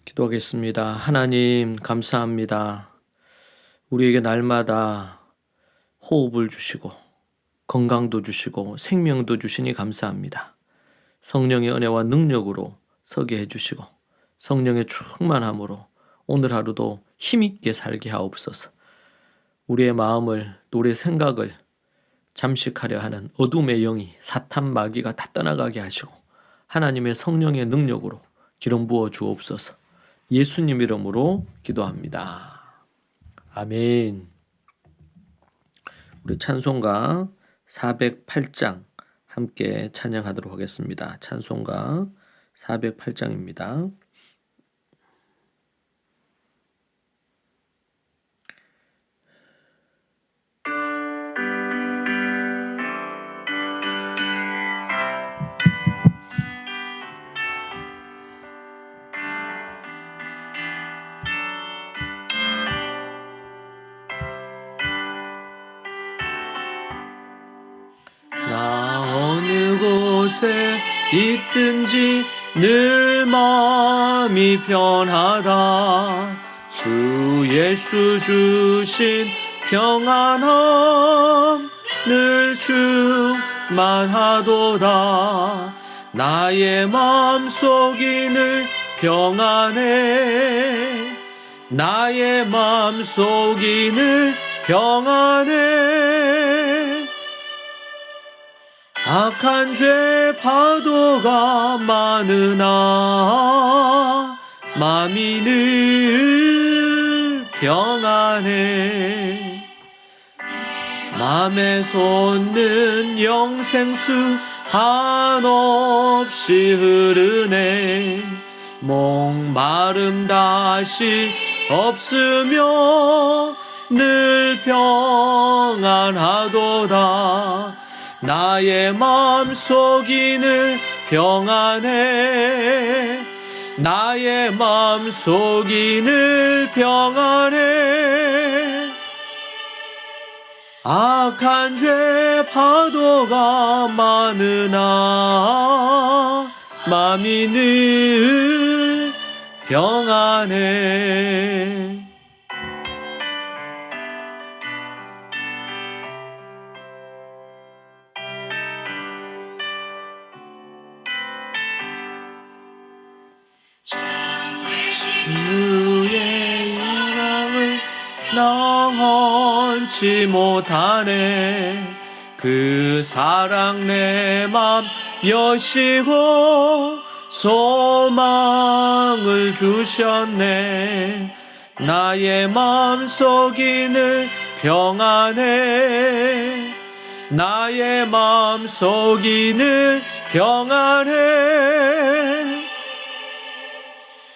기도하겠습니다. 하나님, 감사합니다. 우리에게 날마다 호흡을 주시고, 건강도 주시고, 생명도 주시니 감사합니다. 성령의 은혜와 능력으로 서게 해주시고, 성령의 충만함으로 오늘 하루도 힘있게 살게 하옵소서. 우리의 마음을, 또 우리의 생각을 잠식하려 하는 어둠의 영이, 사탄 마귀가 다 떠나가게 하시고, 하나님의 성령의 능력으로 기름 부어 주옵소서. 예수님 이름으로 기도합니다. 아멘. 우리 찬송가 408장 함께 찬양하도록 하겠습니다. 찬송가 408장입니다. 나 어느 곳에 있든지 늘 마음이 편하다. 주 예수 주신 평안함 늘 충만하도다. 나의 마음속이 늘 평안해. 나의 마음속이 늘 평안해. 악한 죄 파도가 많으나 마음이 늘 평안해. 맘에 솟는 영생수 한없이 흐르네. 목마름 다시 없으며 늘 평안하도다. 나의 마음속이 늘 평안해. 나의 마음속이 늘 평안해. 악한 죄 파도가 많으나 마음이 늘 평안해. 주의 사랑을 영원치 못하네. 그 사랑 내 맘 여시고 소망을 주셨네. 나의 마음속이 늘 평안해. 나의 마음속이 늘 평안해.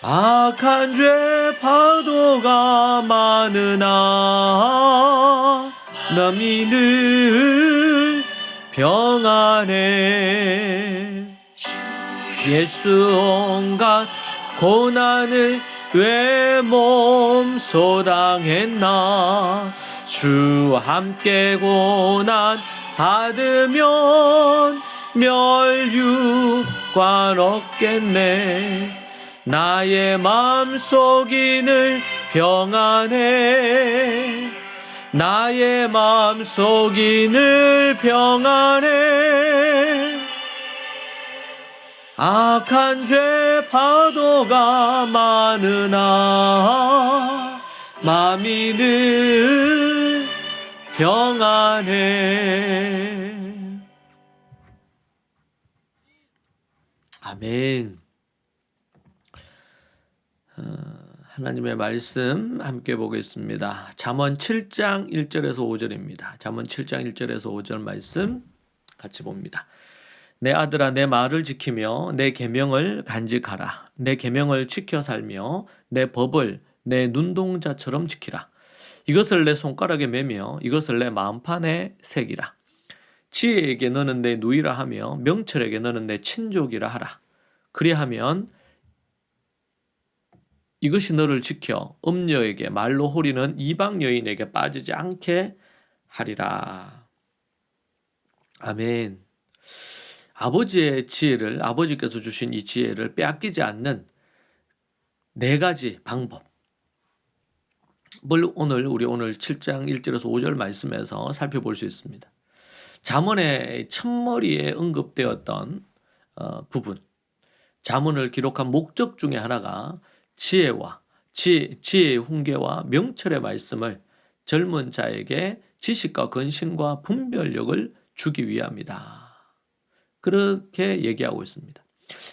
악한 죄 파도가 많으나 남이 늘 평안해. 예수 온갖 고난을 왜 몸소 당했나. 주 함께 고난 받으면 멸류관 없겠네. 나의 마음속이 늘 평안해. 나의 마음속이 늘 평안해. 악한 죄 파도가 많으나 마음이 늘 평안해. 아멘. 하나님의 말씀 함께 보겠습니다. 잠언 7장 1절에서 5절입니다. 잠언 7장 1절에서 5절 말씀 같이 봅니다. 내 아들아, 내 말을 지키며 내 계명을 간직하라. 내 계명을 지켜 살며 내 법을 내 눈동자처럼 지키라. 이것을 내 손가락에 매며 이것을 내 마음판에 새기라. 지혜에게 너는 내 누이라 하며 명철에게 너는 내 친족이라 하라. 그리하면 이것이 너를 지켜 음녀에게 말로 호리는 이방 여인에게 빠지지 않게 하리라. 아멘. 아버지의 지혜를, 아버지께서 주신 이 지혜를 빼앗기지 않는 4가지 방법을 우리 오늘 7장 1절에서 5절 말씀에서 살펴볼 수 있습니다. 잠언의 첫머리에 언급되었던 부분, 잠언을 기록한 목적 중에 하나가 지혜의 훈계와 명철의 말씀을 젊은 자에게 지식과 근신과 분별력을 주기 위함이다. 그렇게 얘기하고 있습니다.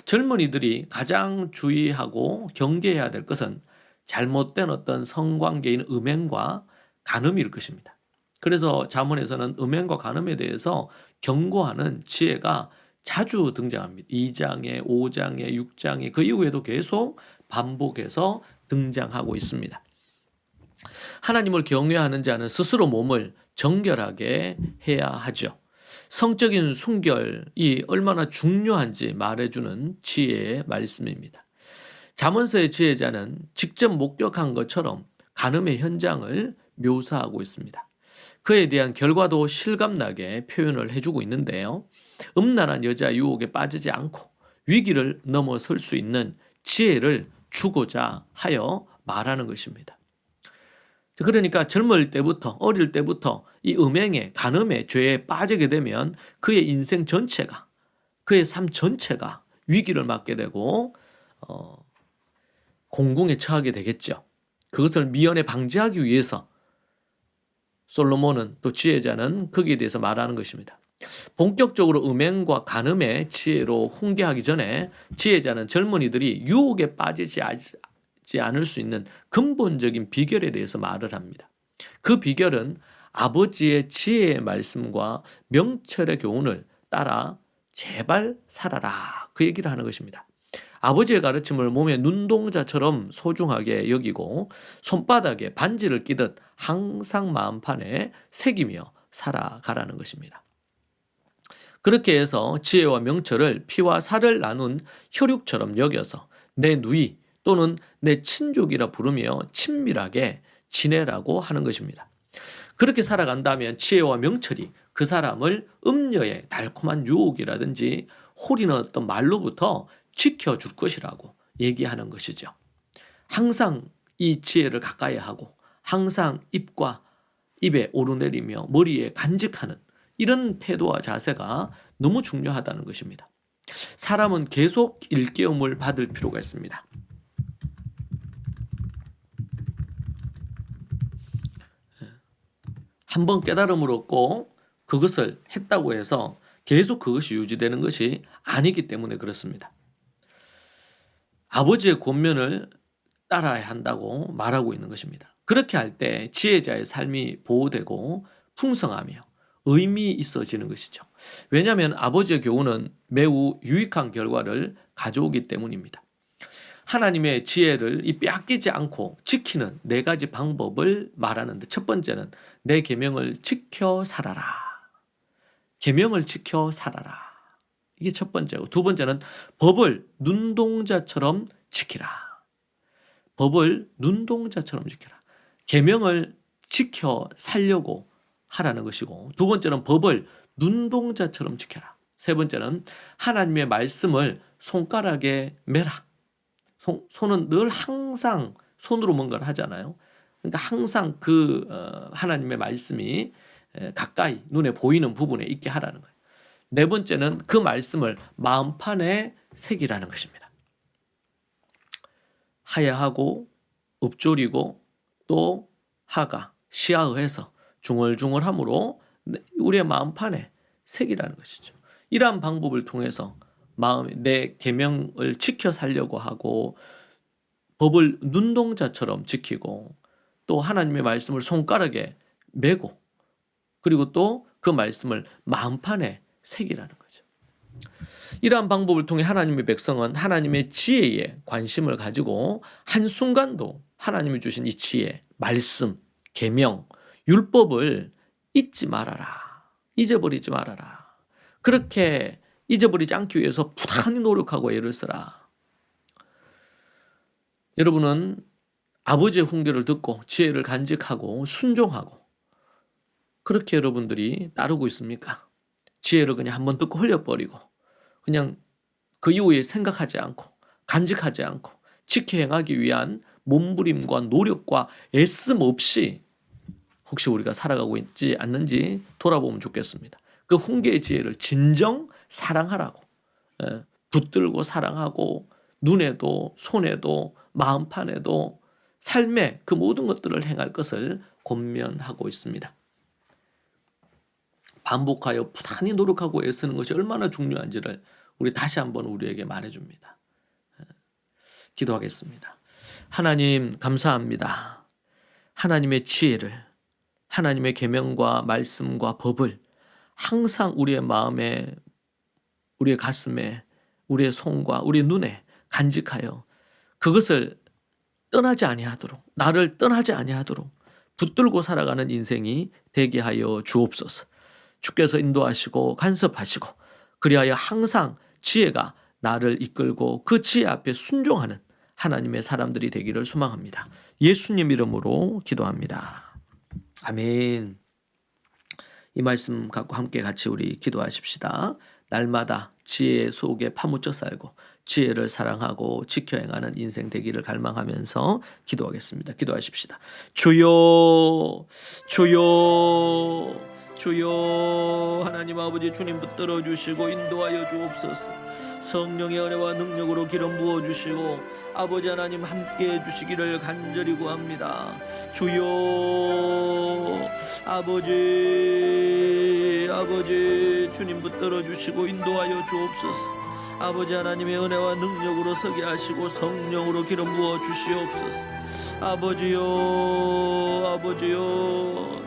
젊은이들이 가장 주의하고 경계해야 될 것은 잘못된 어떤 성관계인 음행과 간음일 것입니다. 그래서 잠언에서는 음행과 간음에 대해서 경고하는 지혜가 자주 등장합니다. 2장에 5장에 6장에 그 이후에도 계속 반복해서 등장하고 있습니다. 하나님을 경외하는 자는 스스로 몸을 정결하게 해야 하죠. 성적인 순결이 얼마나 중요한지 말해주는 지혜의 말씀입니다. 잠언서의 지혜자는 직접 목격한 것처럼 간음의 현장을 묘사하고 있습니다. 그에 대한 결과도 실감나게 표현을 해주고 있는데요. 음란한 여자 유혹에 빠지지 않고 위기를 넘어설 수 있는 지혜를 주고자 하여 말하는 것입니다. 그러니까 어릴 때부터 이 음행에, 간음의 죄에 빠지게 되면 그의 인생 전체가, 그의 삶 전체가 위기를 맞게 되고 공궁에 처하게 되겠죠. 그것을 미연에 방지하기 위해서 솔로몬은, 또 지혜자는 거기에 대해서 말하는 것입니다. 본격적으로 음행과 간음의 지혜로 훈계하기 전에 지혜자는 젊은이들이 유혹에 빠지지 않을 수 있는 근본적인 비결에 대해서 말을 합니다. 그 비결은 아버지의 지혜의 말씀과 명철의 교훈을 따라 제발 살아라, 그 얘기를 하는 것입니다. 아버지의 가르침을 몸의 눈동자처럼 소중하게 여기고 손바닥에 반지를 끼듯 항상 마음판에 새기며 살아가라는 것입니다. 그렇게 해서 지혜와 명철을 피와 살을 나눈 혈육처럼 여겨서 내 누이 또는 내 친족이라 부르며 친밀하게 지내라고 하는 것입니다. 그렇게 살아간다면 지혜와 명철이 그 사람을 음녀의 달콤한 유혹이라든지 홀이는 어떤 말로부터 지켜줄 것이라고 얘기하는 것이죠. 항상 이 지혜를 가까이 하고 항상 입에 오르내리며 머리에 간직하는 이런 태도와 자세가 너무 중요하다는 것입니다. 사람은 계속 일깨움을 받을 필요가 있습니다. 한번 깨달음을 얻고 그것을 했다고 해서 계속 그것이 유지되는 것이 아니기 때문에 그렇습니다. 아버지의 권면을 따라야 한다고 말하고 있는 것입니다. 그렇게 할 때 지혜자의 삶이 보호되고 풍성하며 의미 있어지는 것이죠. 왜냐하면 아버지의 교훈은 매우 유익한 결과를 가져오기 때문입니다. 하나님의 지혜를 빼앗기지 않고 지키는 4가지 방법을 말하는데, 첫 번째는 내 계명을 지켜 살아라. 계명을 지켜 살아라. 이게 첫 번째고, 두 번째는 법을 눈동자처럼 지키라. 법을 눈동자처럼 지키라. 계명을 지켜 살려고 하라는 것이고, 두 번째는 법을 눈동자처럼 지켜라. 세 번째는 하나님의 말씀을 손가락에 매라. 손은 늘 항상 손으로 뭔가를 하잖아요. 그러니까 항상 하나님의 말씀이 가까이 눈에 보이는 부분에 있게 하라는 거예요. 네 번째는 그 말씀을 마음판에 새기라는 것입니다. 하야하고 읍조리고 또 하가 시아의해서 중얼중얼함으로 우리의 마음판에 새기라는 것이죠. 이러한 방법을 통해서 내 계명을 지켜 살려고 하고 법을 눈동자처럼 지키고 또 하나님의 말씀을 손가락에 메고 그리고 또 그 말씀을 마음판에 새기라는 거죠. 이러한 방법을 통해 하나님의 백성은 하나님의 지혜에 관심을 가지고 한순간도 하나님이 주신 이 지혜, 말씀, 계명, 율법을 잊지 말아라. 잊어버리지 말아라. 그렇게 잊어버리지 않기 위해서 부단히 노력하고 애를 쓰라. 여러분은 아버지의 훈계를 듣고 지혜를 간직하고 순종하고 그렇게 여러분들이 따르고 있습니까? 지혜를 그냥 한번 듣고 흘려버리고 그냥 그 이후에 생각하지 않고 간직하지 않고 지켜 행하기 위한 몸부림과 노력과 애씀 없이 혹시 우리가 살아가고 있지 않는지 돌아보면 좋겠습니다. 그 훈계의 지혜를 진정 사랑하라고, 붙들고 사랑하고 눈에도 손에도 마음판에도 삶의 그 모든 것들을 행할 것을 권면하고 있습니다. 반복하여 부단히 노력하고 애쓰는 것이 얼마나 중요한지를 우리 다시 한번 우리에게 말해줍니다. 기도하겠습니다. 하나님 감사합니다. 하나님의 지혜를, 하나님의 계명과 말씀과 법을 항상 우리의 마음에, 우리의 가슴에, 우리의 손과 우리의 눈에 간직하여 그것을 떠나지 아니하도록, 나를 떠나지 아니하도록 붙들고 살아가는 인생이 되게 하여 주옵소서. 주께서 인도하시고 간섭하시고 그리하여 항상 지혜가 나를 이끌고 그 지혜 앞에 순종하는 하나님의 사람들이 되기를 소망합니다. 예수님 이름으로 기도합니다. 아멘. 이 말씀 갖고 함께 같이 우리 기도하십시다. 날마다 지혜 속에 파묻혀 살고 지혜를 사랑하고 지켜 행하는 인생 되기를 갈망하면서 기도하겠습니다. 기도하십시다. 주여, 주여, 주여. 하나님 아버지, 주님 붙들어 주시고 인도하여 주옵소서. 성령의 은혜와 능력으로 기름 부어 주시고 아버지 하나님 함께해 주시기를 간절히 구합니다. 주여, 아버지, 아버지, 주님 붙들어 주시고 인도하여 주옵소서. 아버지 하나님의 은혜와 능력으로 서게 하시고 성령으로 기름 부어 주시옵소서. 아버지요, 아버지요,